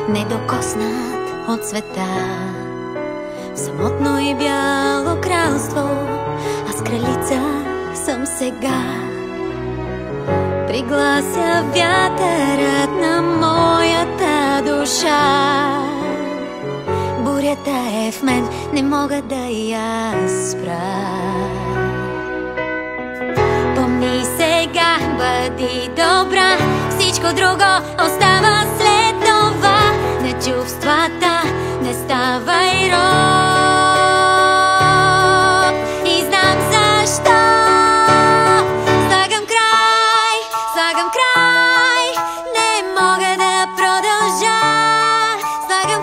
не докоснат от света. В самотно и бяло кралство аз кралица съм сега. Приглася вятърът на моята душа. Бурята е в мен, не мога да я спра. Помни сега, бъди добра, всичко друго остава след това. На чувствата не ставай роб. И знам защо. Слагам край, не мога да продължа. Слагам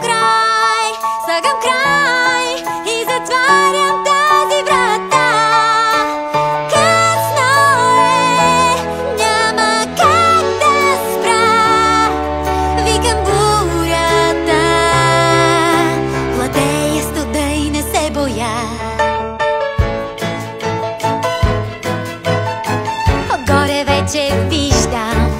край и затварям тази врата. Късно е, няма как да спра. Викам бурята, владея студа и не се боя. Отгоре вече виждам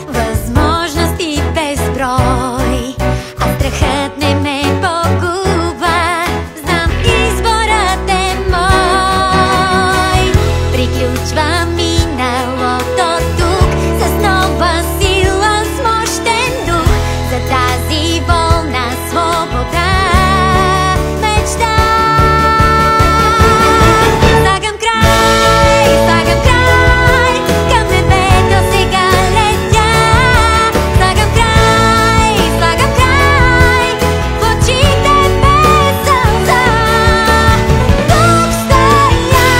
възможности безброй, а страхът не ме погуба. Знам, изборът е мой. Приключва миналото тук с нова сила, с мощен дух за тази волна свобода. Мечта. Слагам край, към небето сега летя. Слагам край, в очите без сълза. Тук стоя,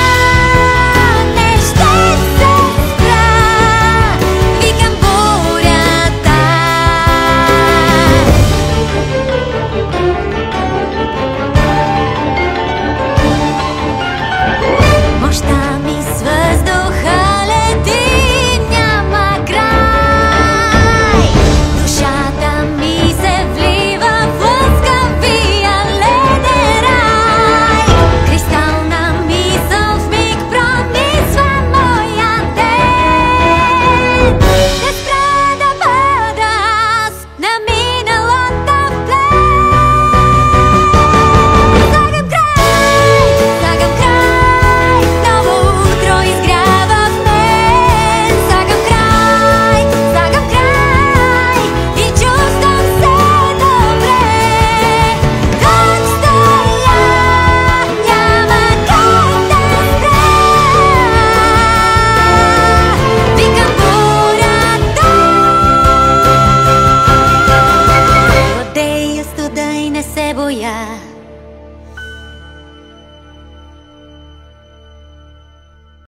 не ще се спра. Викам бурята. Мощта ми с въздуха лети, няма край. Душата ми се влива в лъскавия леден рай. Кристална мисъл в миг пронизва моя ден. Не спра да бъда аз на миналото в плен. Слагам край, ново утро изгрява в мен. Слагам край и чувствам се добре. Тук стоя, няма как да спра. Викам бурята. Владея студа и не се боя.